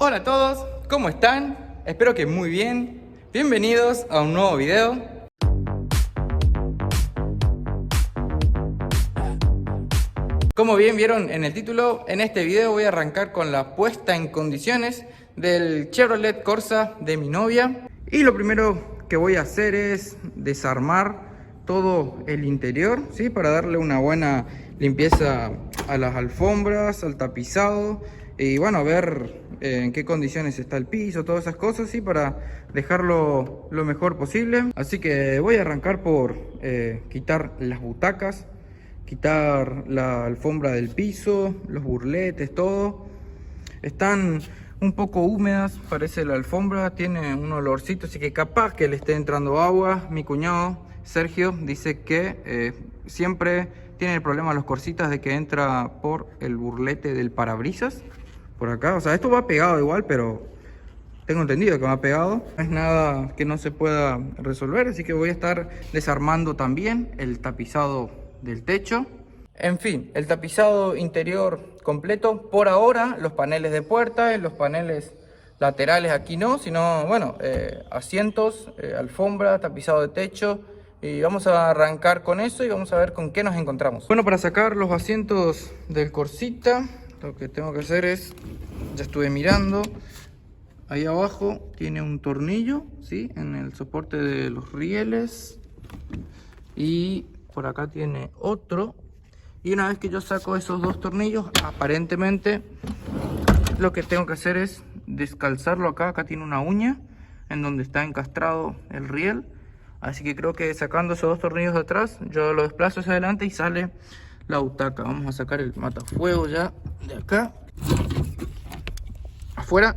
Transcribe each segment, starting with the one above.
Hola a todos, ¿cómo están? Espero que muy bien. Bienvenidos a un nuevo video. Como bien vieron en el título, en este video voy a arrancar con la puesta en condiciones del Chevrolet Corsa de mi novia. Y lo primero que voy a hacer es desarmar todo el interior, ¿sí? Para darle una buena limpieza a las alfombras, al tapizado y bueno, ver en qué condiciones está el piso, todas esas cosas, ¿sí? Para dejarlo lo mejor posible. Así que voy a arrancar por quitar las butacas, quitar la alfombra del piso, los burletes, todo. Están un poco húmedas, parece la alfombra, tiene un olorcito, así que capaz que le esté entrando agua. Mi cuñado Sergio dice que siempre tiene el problema los Corsitas de que entra por el burlete del parabrisas, por acá. O sea, esto va pegado igual, pero tengo entendido que va pegado. No es nada que no se pueda resolver, así que voy a estar desarmando también el tapizado del techo. En fin, el tapizado interior completo. Por ahora, los paneles de puerta, los paneles laterales aquí no, sino, bueno, asientos, alfombra, tapizado de techo. Y vamos a arrancar con eso y vamos a ver con qué nos encontramos. Bueno, para sacar los asientos del Corsita, lo que tengo que hacer es, ya estuve mirando, ahí abajo tiene un tornillo, ¿sí? En el soporte de los rieles. Y por acá tiene otro. Y una vez que yo saco esos dos tornillos, aparentemente lo que tengo que hacer es descalzarlo acá. Acá tiene una uña en donde está encastrado el riel. Así que creo que sacando esos dos tornillos de atrás, yo lo desplazo hacia adelante y sale la butaca. Vamos a sacar el matafuego ya de acá. Afuera.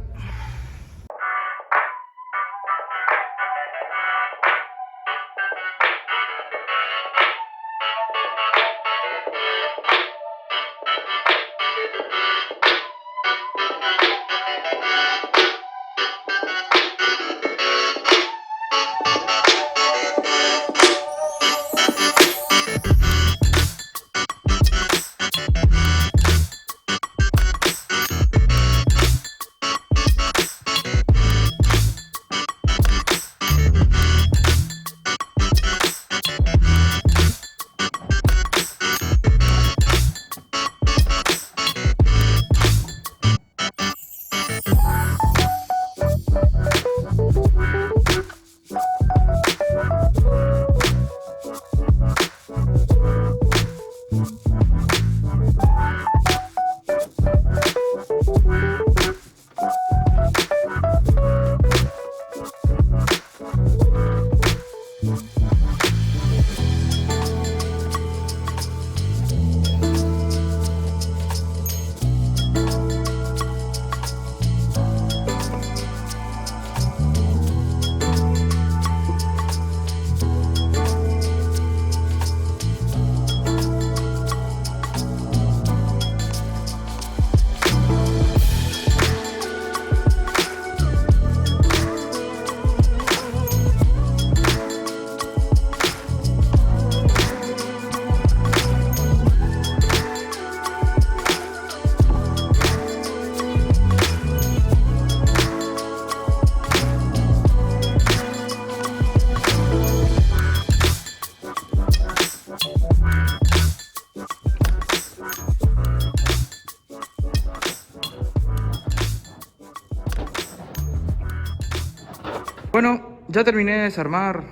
Bueno, ya terminé de desarmar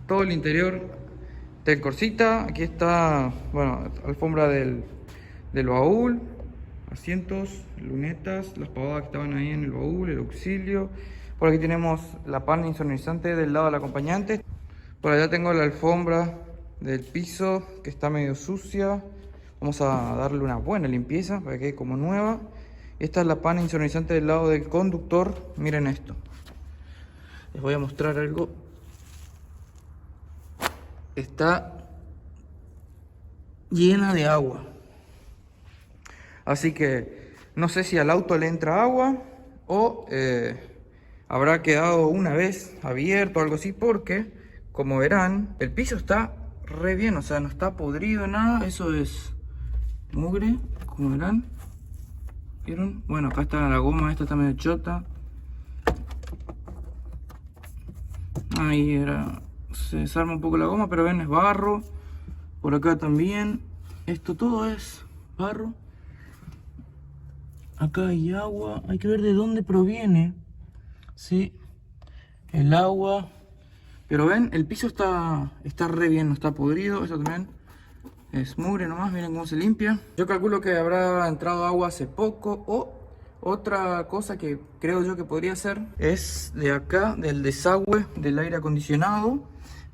todo el interior del Corsita. Aquí está, bueno, alfombra del baúl, asientos, lunetas, las pavadas que estaban ahí en el baúl, el auxilio. Por aquí tenemos la pana insonorizante del lado del acompañante. Por allá tengo la alfombra del piso que está medio sucia. Vamos a darle una buena limpieza para que quede como nueva. Esta es la pana insonorizante del lado del conductor. Miren esto. Les voy a mostrar algo. Está llena de agua. Así que no sé si al auto le entra agua o habrá quedado una vez abierto o algo así, porque como verán el piso está re bien, o sea, no está podrido nada. Eso es mugre, como verán. ¿Vieron? Bueno, acá está la goma, esta está medio chota. Ahí era, se desarma un poco la goma, pero ven, es barro. Por acá también. Esto todo es barro. Acá hay agua, hay que ver de dónde proviene. Sí, el agua. Pero ven, el piso está re bien, no está podrido. Esto también es mugre nomás, miren cómo se limpia. Yo calculo que habrá entrado agua hace poco. O otra cosa que creo yo que podría ser es de acá, del desagüe del aire acondicionado.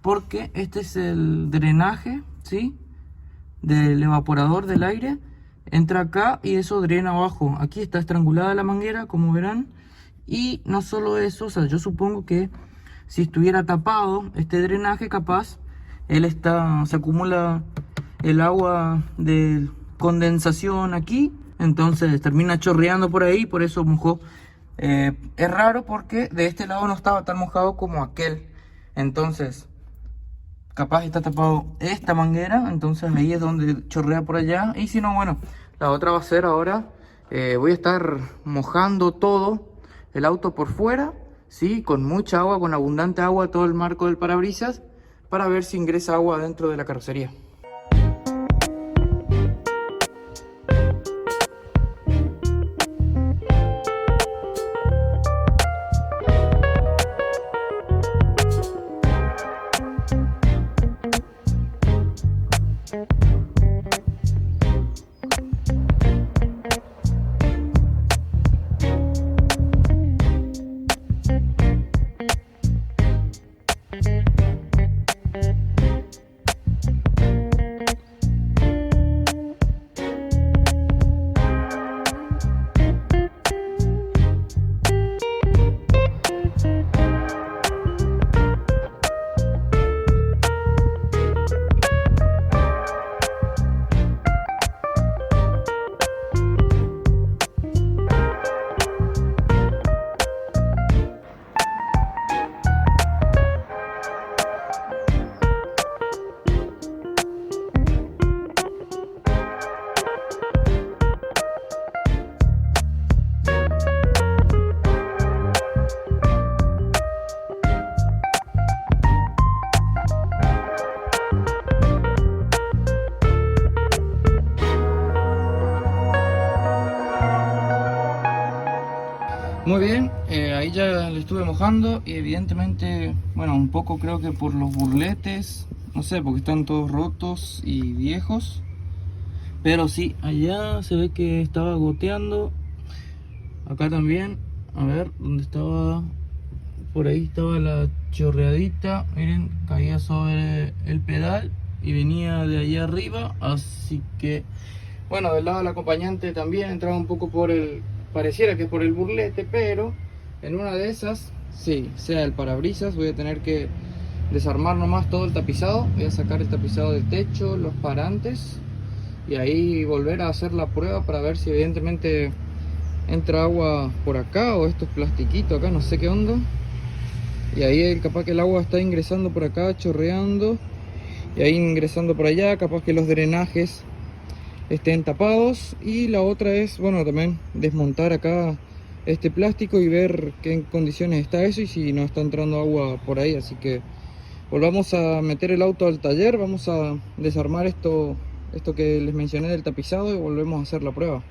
Porque este es el drenaje, ¿sí? Del evaporador del aire. Entra acá y eso drena abajo. Aquí está estrangulada la manguera, como verán. Y no solo eso, o sea, yo supongo que si estuviera tapado este drenaje, capaz se acumula el agua de condensación aquí, entonces termina chorreando por ahí, por eso mojó. Es raro porque de este lado no estaba tan mojado como aquel, entonces capaz está tapado esta manguera, entonces ahí es donde chorrea por allá. Y si no, bueno, la otra va a ser ahora, voy a estar mojando todo el auto por fuera, ¿sí? Con mucha agua, con abundante agua, todo el marco del parabrisas, para ver si ingresa agua dentro de la carrocería. Muy bien, ahí ya le estuve mojando y evidentemente, bueno, un poco creo que por los burletes, no sé, porque están todos rotos y viejos. Pero sí, allá se ve que estaba goteando. Acá también, a ver, donde estaba, por ahí estaba la chorreadita, miren, caía sobre el pedal y venía de allá arriba. Así que, bueno, del lado del acompañante también entraba un poco por el... Pareciera que es por el burlete, pero en una de esas, sí, sea el parabrisas, voy a tener que desarmar nomás todo el tapizado. Voy a sacar el tapizado del techo, los parantes, y ahí volver a hacer la prueba para ver si evidentemente entra agua por acá o esto es plastiquito acá, no sé qué onda. Y ahí capaz que el agua está ingresando por acá, chorreando, y ahí ingresando por allá, capaz que los drenajes estén tapados. Y la otra es, bueno, también desmontar acá este plástico y ver qué en condiciones está eso y si no está entrando agua por ahí. Así que volvamos a meter el auto al taller, vamos a desarmar esto que les mencioné del tapizado y volvemos a hacer la prueba.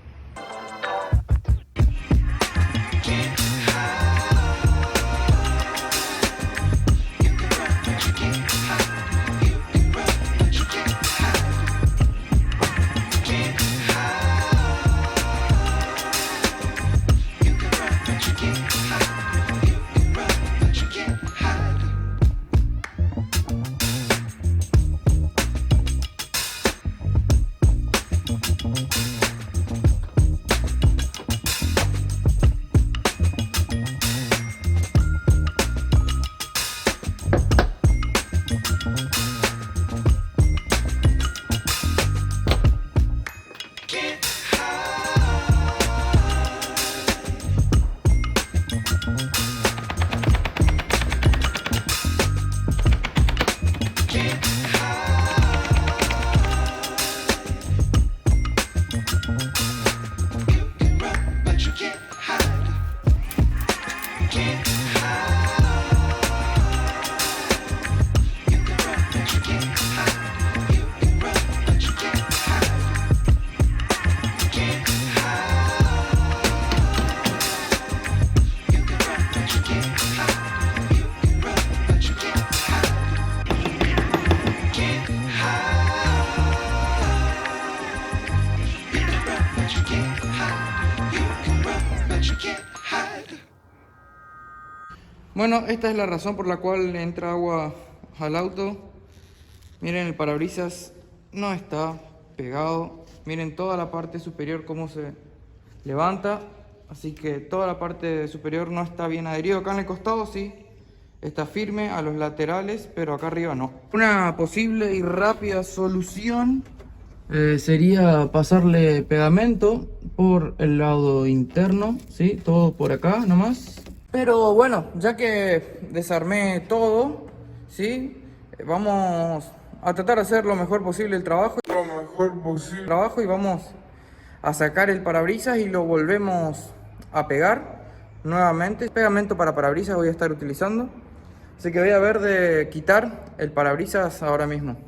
Bueno, esta es la razón por la cual entra agua al auto. Miren, el parabrisas no está pegado. Miren toda la parte superior cómo se levanta. Así que toda la parte superior no está bien adherido. Acá en el costado sí está firme, a los laterales, pero acá arriba no. Una posible y rápida solución sería pasarle pegamento por el lado interno, ¿sí? Todo por acá nomás. Pero bueno, ya que desarmé todo, ¿sí? Vamos a tratar de hacer lo mejor posible el trabajo. Y vamos a sacar el parabrisas y lo volvemos a pegar nuevamente. Pegamento para parabrisas voy a estar utilizando. Así que voy a ver de quitar el parabrisas ahora mismo.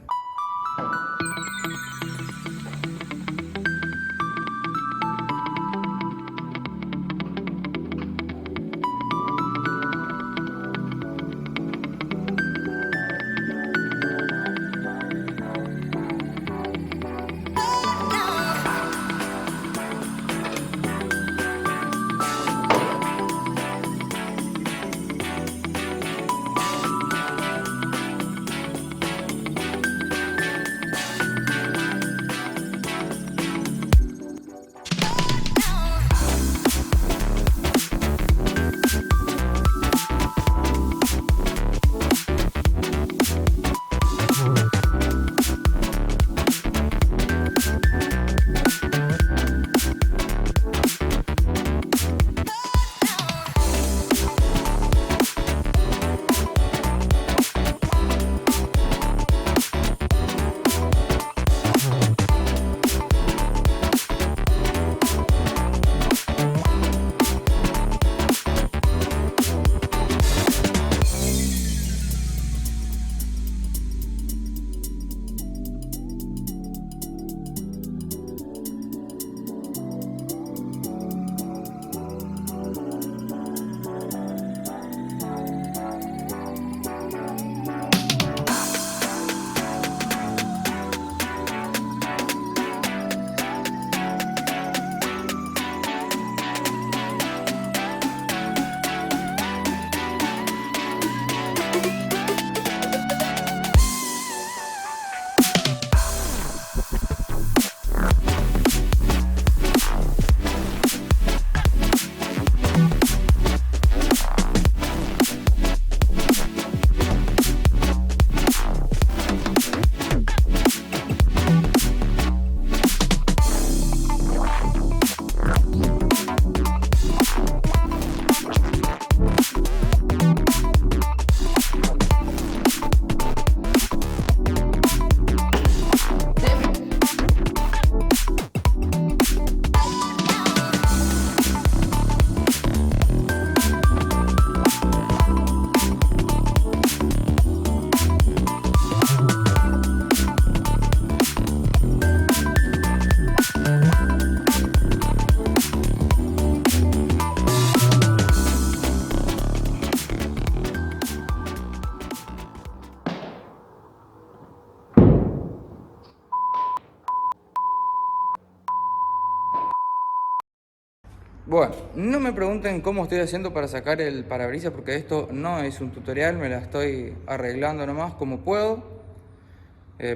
Bueno, no me pregunten cómo estoy haciendo para sacar el parabrisas porque esto no es un tutorial, me la estoy arreglando nomás como puedo.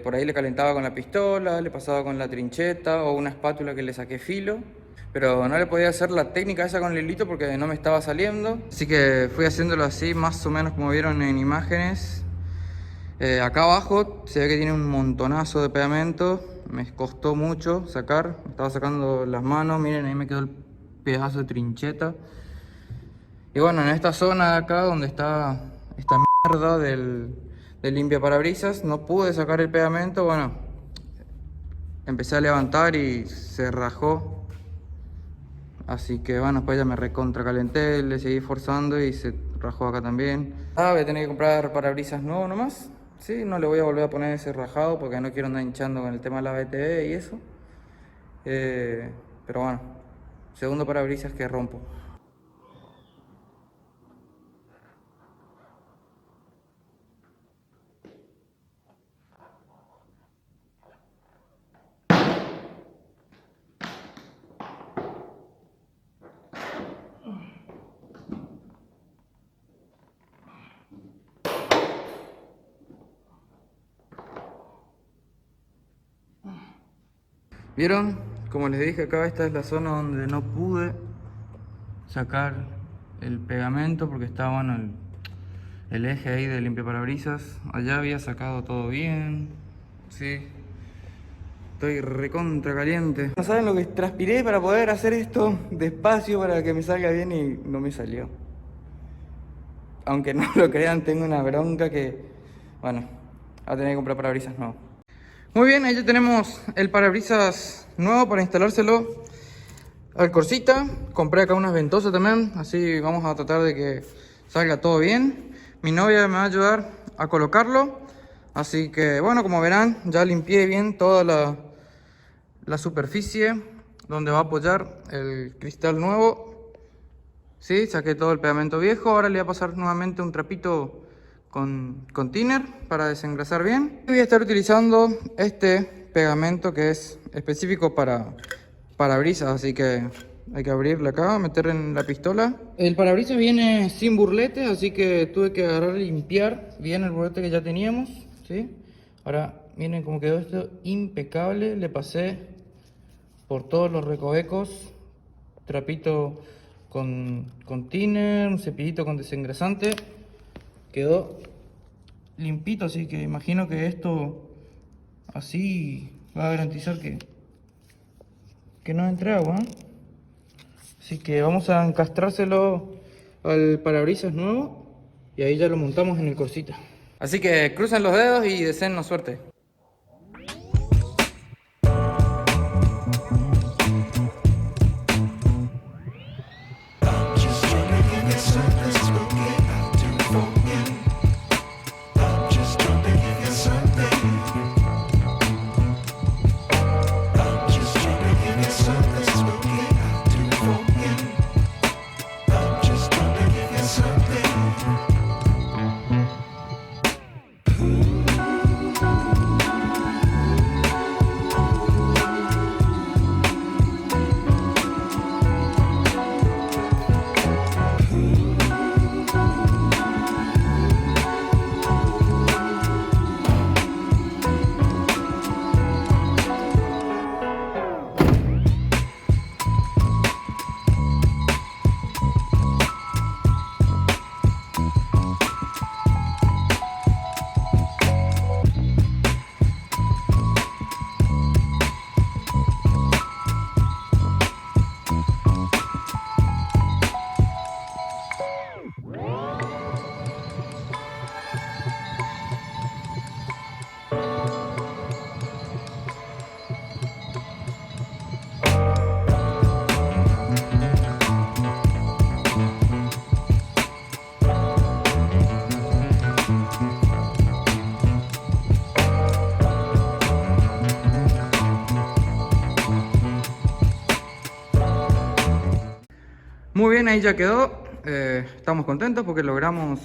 Por ahí le calentaba con la pistola, le pasaba con la trincheta o una espátula que le saqué filo. Pero no le podía hacer la técnica esa con el hilito porque no me estaba saliendo. Así que fui haciéndolo así, más o menos como vieron en imágenes. Acá abajo se ve que tiene un montonazo de pegamento. Me costó mucho sacar, me estaba sacando las manos, miren ahí me quedó el pedazo de trincheta. Y bueno, en esta zona de acá donde está esta mierda del limpiaparabrisas, no pude sacar el pegamento. Bueno, empecé a levantar y se rajó. Así que bueno, después ya me recontra calenté, le seguí forzando y se rajó acá también. Voy a tener que comprar parabrisas nuevos nomás. Sí, no le voy a volver a poner ese rajado porque no quiero andar hinchando con el tema de la BTV y eso. Pero bueno, segundo parabrisas que rompo. ¿Vieron? Como les dije acá, esta es la zona donde no pude sacar el pegamento porque estaba bueno, el eje ahí de limpiaparabrisas. Allá había sacado todo bien. Sí. Estoy recontra caliente. No saben lo que transpiré para poder hacer esto despacio para que me salga bien y no me salió. Aunque no lo crean, tengo una bronca que, bueno, voy a tener que comprar parabrisas nuevos. Muy bien, ahí ya tenemos el parabrisas nuevo para instalárselo al Corsita. Compré acá unas ventosas también, así vamos a tratar de que salga todo bien. Mi novia me va a ayudar a colocarlo. Así que bueno, como verán, ya limpié bien toda la superficie donde va a apoyar el cristal nuevo. Sí, saqué todo el pegamento viejo. Ahora le voy a pasar nuevamente un trapito con thinner para desengrasar bien. Voy a estar utilizando este pegamento que es específico para parabrisas, así que hay que abrirle acá, meter en la pistola. El parabrisas viene sin burlete, así que tuve que agarrar y limpiar bien el burlete que ya teníamos, ¿sí? Ahora miren cómo quedó esto impecable. Le pasé por todos los recovecos trapito con thinner, un cepillito con desengrasante. Quedó limpito, así que imagino que esto así va a garantizar que no entre agua, ¿eh? Así que vamos a encastrárselo al parabrisas nuevo y ahí ya lo montamos en el Corsita. Así que crucen los dedos y deseennos suerte. Muy bien, ahí ya quedó. Estamos contentos porque logramos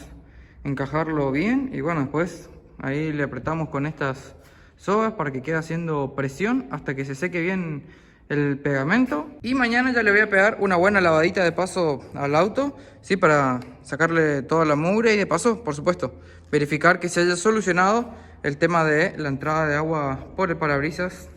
encajarlo bien. Y bueno, después ahí le apretamos con estas sogas para que quede haciendo presión hasta que se seque bien el pegamento. Y mañana ya le voy a pegar una buena lavadita de paso al auto, ¿sí? Para sacarle toda la mugre y de paso, por supuesto, verificar que se haya solucionado el tema de la entrada de agua por el parabrisas.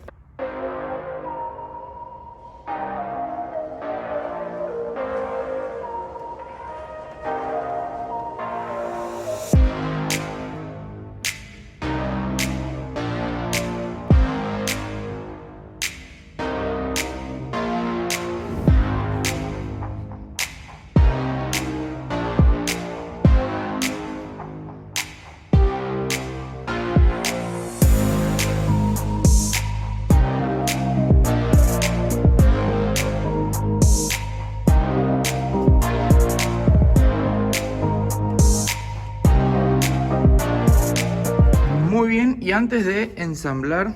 Bien, y antes de ensamblar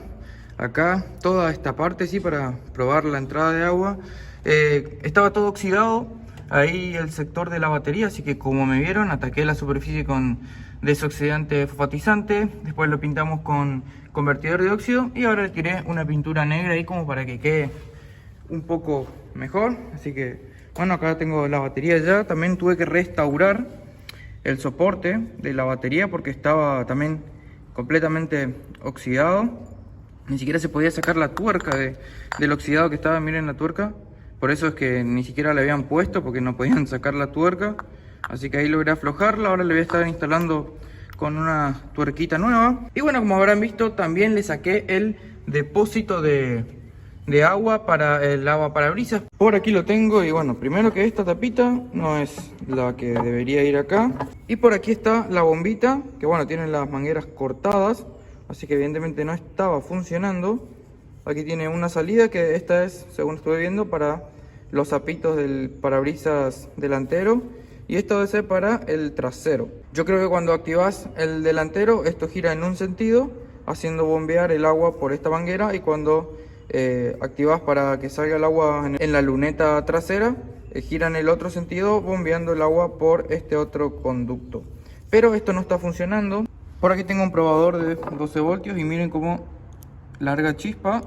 acá toda esta parte, sí, para probar la entrada de agua, estaba todo oxidado ahí el sector de la batería, así que como me vieron, ataqué la superficie con desoxidante fosfatizante, después lo pintamos con convertidor de óxido y ahora le tiré una pintura negra ahí como para que quede un poco mejor. Así que bueno, acá tengo la batería ya. También tuve que restaurar el soporte de la batería porque estaba también completamente oxidado. Ni siquiera se podía sacar la tuerca del oxidado que estaba. Miren la tuerca. Por eso es que ni siquiera le habían puesto, porque no podían sacar la tuerca. Así que ahí logré aflojarla. Ahora le voy a estar instalando con una tuerquita nueva. Y bueno, como habrán visto, también le saqué el depósito de agua para el lavaparabrisas. Por aquí lo tengo. Y bueno, primero que esta tapita no es la que debería ir acá. Y por aquí está la bombita, que bueno, tiene las mangueras cortadas, así que evidentemente no estaba funcionando. Aquí tiene una salida, que esta es, según estuve viendo, para los zapitos del parabrisas delantero, y esto debe ser para el trasero. Yo creo que cuando activas el delantero, esto gira en un sentido, haciendo bombear el agua por esta manguera, y cuando activas para que salga el agua en la luneta trasera, gira en el otro sentido, bombeando el agua por este otro conducto. Pero esto no está funcionando. Por aquí tengo un probador de 12 voltios y miren cómo larga chispa,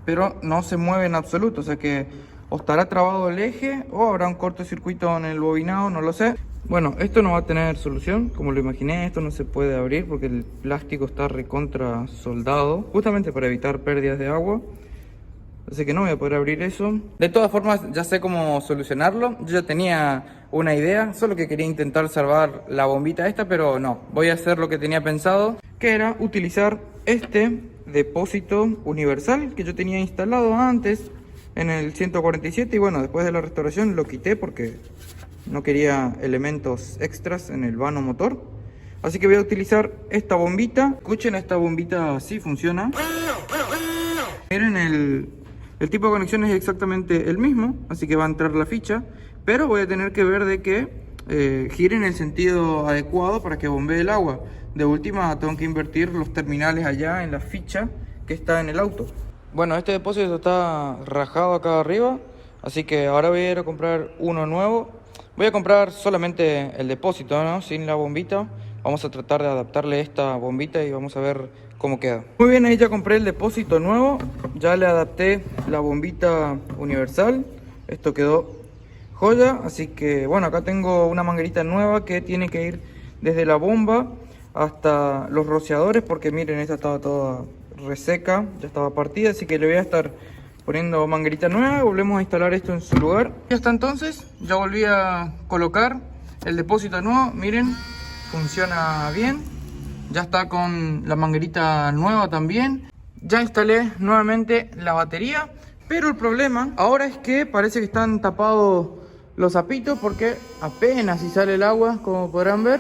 pero no se mueve en absoluto. O sea que o estará trabado el eje o habrá un cortocircuito en el bobinado, no lo sé. Bueno, esto no va a tener solución, como lo imaginé. Esto no se puede abrir porque el plástico está recontra soldado, justamente para evitar pérdidas de agua. Así que no voy a poder abrir eso. De todas formas, ya sé cómo solucionarlo. Yo ya tenía una idea, solo que quería intentar salvar la bombita esta, pero no. Voy a hacer lo que tenía pensado, que era utilizar este depósito universal que yo tenía instalado antes en el 147. Y bueno, después de la restauración lo quité porque no quería elementos extras en el vano motor. Así que voy a utilizar esta bombita. Escuchen, esta bombita sí funciona. Miren, el tipo de conexión es exactamente el mismo, así que va a entrar la ficha, pero voy a tener que ver de que gire en el sentido adecuado para que bombee el agua. De última tengo que invertir los terminales allá en la ficha que está en el auto. Bueno, este depósito está rajado acá arriba, así que ahora voy a ir a comprar uno nuevo. Voy a comprar solamente el depósito, ¿no? Sin la bombita. Vamos a tratar de adaptarle esta bombita y vamos a ver cómo queda. Muy bien, ahí ya compré el depósito nuevo. Ya le adapté la bombita universal. Esto quedó joya. Así que bueno, acá tengo una manguerita nueva que tiene que ir desde la bomba hasta los rociadores, porque miren, esta estaba toda reseca, ya estaba partida. Así que le voy a estar poniendo manguerita nueva y volvemos a instalar esto en su lugar. Y hasta entonces ya volví a colocar el depósito nuevo. Miren, funciona bien. Ya está con la manguerita nueva también. Ya instalé nuevamente la batería, pero el problema ahora es que parece que están tapados los zapitos porque apenas si sale el agua, como podrán ver.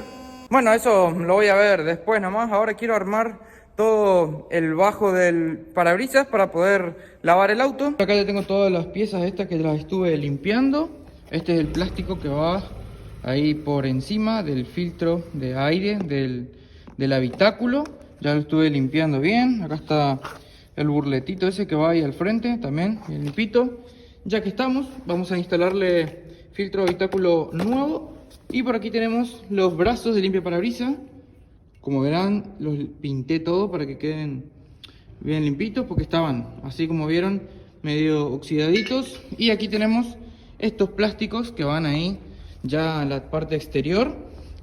Bueno, eso lo voy a ver después nomás. Ahora quiero armar todo el bajo del parabrisas para poder lavar el auto. Acá ya tengo todas las piezas estas que las estuve limpiando. Este es el plástico que va ahí por encima del filtro de aire del habitáculo. Ya lo estuve limpiando bien. Acá está el burletito ese que va ahí al frente, también bien limpito. Ya que estamos, vamos a instalarle filtro de habitáculo nuevo. Y por aquí tenemos los brazos de limpia parabrisas. Como verán, los pinté todo para que queden bien limpitos, porque estaban, así como vieron, medio oxidaditos. Y aquí tenemos estos plásticos que van ahí ya en la parte exterior,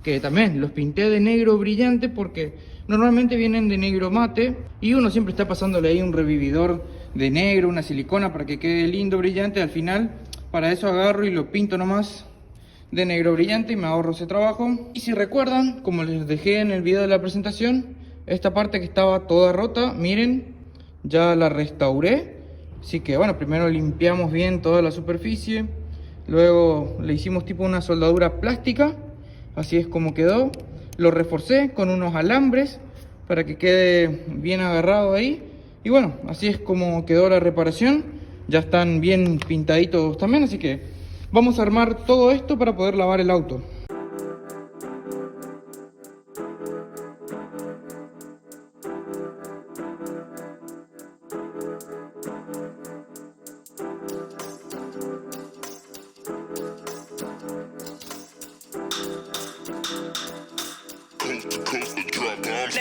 que también los pinté de negro brillante porque normalmente vienen de negro mate y uno siempre está pasándole ahí un revividor de negro, una silicona para que quede lindo, brillante. Al final, para eso agarro y lo pinto nomás de negro brillante y me ahorro ese trabajo. Y si recuerdan, como les dejé en el video de la presentación, esta parte que estaba toda rota, miren, ya la restauré. Así que bueno, primero limpiamos bien toda la superficie, luego le hicimos tipo una soldadura plástica, así es como quedó. Lo reforcé con unos alambres para que quede bien agarrado ahí. Y bueno, así es como quedó la reparación. Ya están bien pintaditos también, así que vamos a armar todo esto para poder lavar el auto.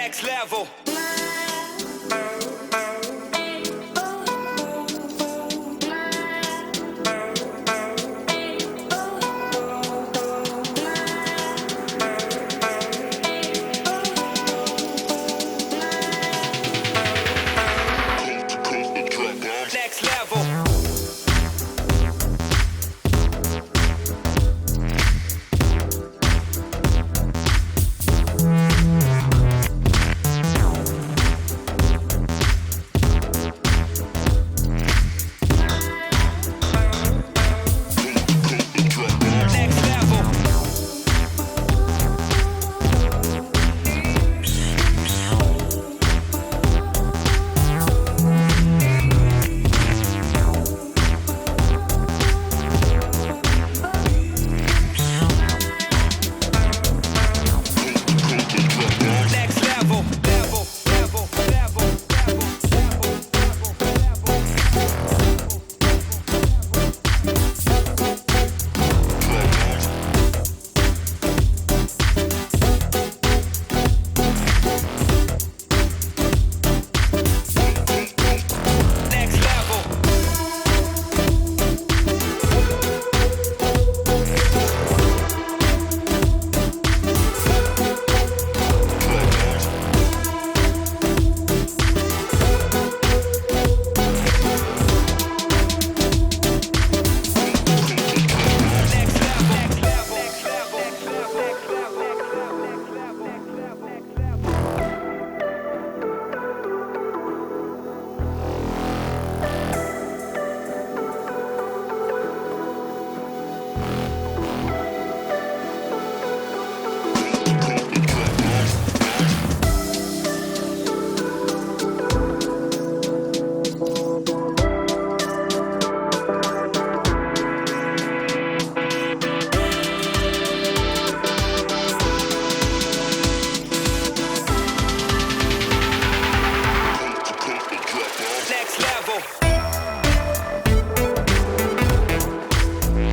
Next level. Next level. Next level. Next level. Level. Level. Level. Next level. Next level. Next level. Next level. Next level. Next level. Next level. Next level. Next level. Next level. Next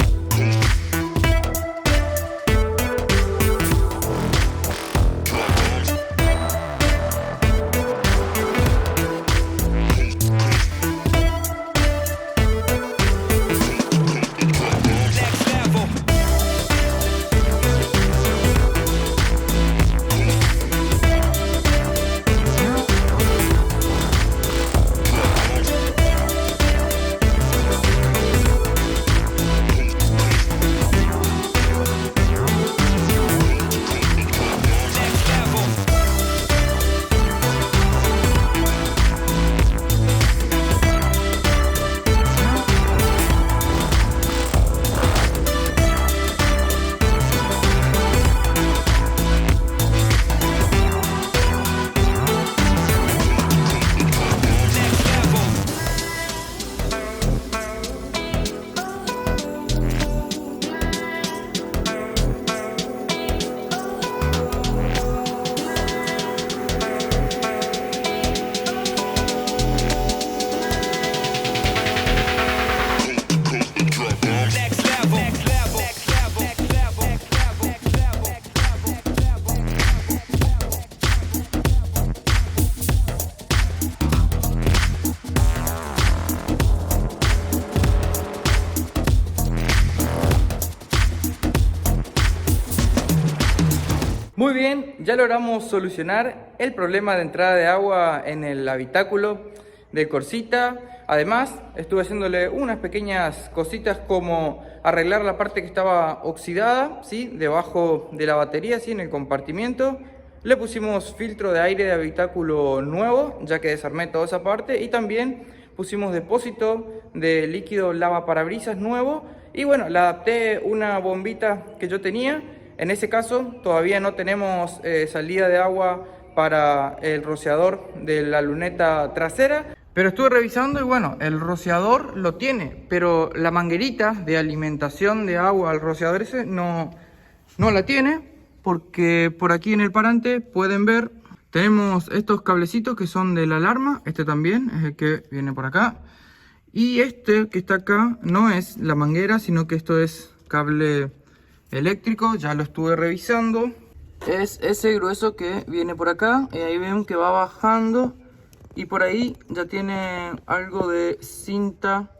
level. Muy bien, ya logramos solucionar el problema de entrada de agua en el habitáculo del Corsita. Además, estuve haciéndole unas pequeñas cositas como arreglar la parte que estaba oxidada, ¿sí? Debajo de la batería, ¿sí? En el compartimiento. Le pusimos filtro de aire de habitáculo nuevo, ya que desarmé toda esa parte. Y también pusimos depósito de líquido lavaparabrisas nuevo. Y bueno, le adapté una bombita que yo tenía. En ese caso todavía no tenemos salida de agua para el rociador de la luneta trasera, pero estuve revisando y bueno, el rociador lo tiene, pero la manguerita de alimentación de agua al rociador ese no la tiene, porque por aquí en el parante pueden ver, tenemos estos cablecitos que son de la alarma. Este también es el que viene por acá, y este que está acá no es la manguera, sino que esto es cable eléctrico. Ya lo estuve revisando es ese grueso que viene por acá. Y ahí ven que va bajando. Y por ahí ya tiene algo de cinta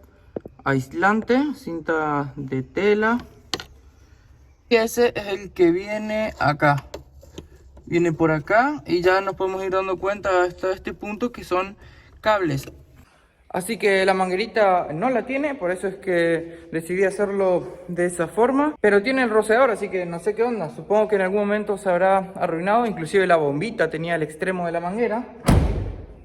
aislante, cinta de tela. Y ese es el que viene acá. Viene por acá y ya nos podemos ir dando cuenta hasta este punto que son cables. Así que la manguerita no la tiene, por eso es que decidí hacerlo de esa forma. Pero tiene el rociador, así que no sé qué onda. Supongo que en algún momento se habrá arruinado. Inclusive la bombita tenía el extremo de la manguera.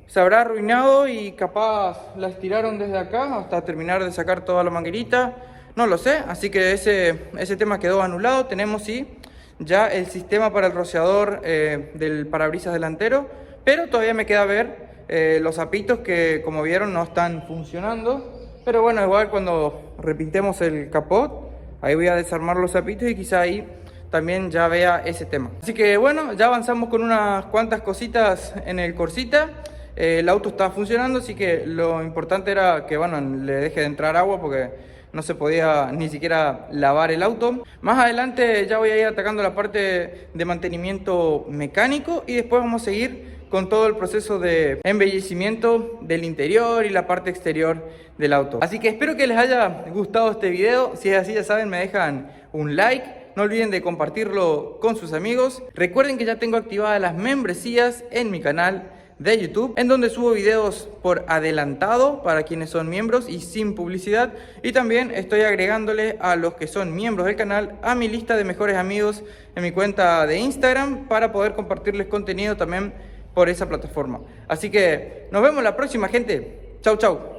Se habrá arruinado y capaz la estiraron desde acá hasta terminar de sacar toda la manguerita. No lo sé, así que ese tema quedó anulado. Tenemos sí ya el sistema para el rociador del parabrisas delantero, pero todavía me queda ver los zapitos que, como vieron, no están funcionando. Pero bueno, igual cuando repintemos el capot, ahí voy a desarmar los zapitos y quizá ahí también ya vea ese tema. Así que bueno, ya avanzamos con unas cuantas cositas en el Corsita. El auto está funcionando, así que lo importante era que, bueno, le deje de entrar agua porque no se podía ni siquiera lavar el auto. Más adelante ya voy a ir atacando la parte de mantenimiento mecánico y después vamos a seguir con todo el proceso de embellecimiento del interior y la parte exterior del auto. Así que espero que les haya gustado este video. Si es así, ya saben, me dejan un like. No olviden de compartirlo con sus amigos. Recuerden que ya tengo activadas las membresías en mi canal de YouTube, en donde subo videos por adelantado para quienes son miembros y sin publicidad. Y también estoy agregándole a los que son miembros del canal a mi lista de mejores amigos en mi cuenta de Instagram para poder compartirles contenido también por esa plataforma. Así que nos vemos la próxima, gente. Chau, chau.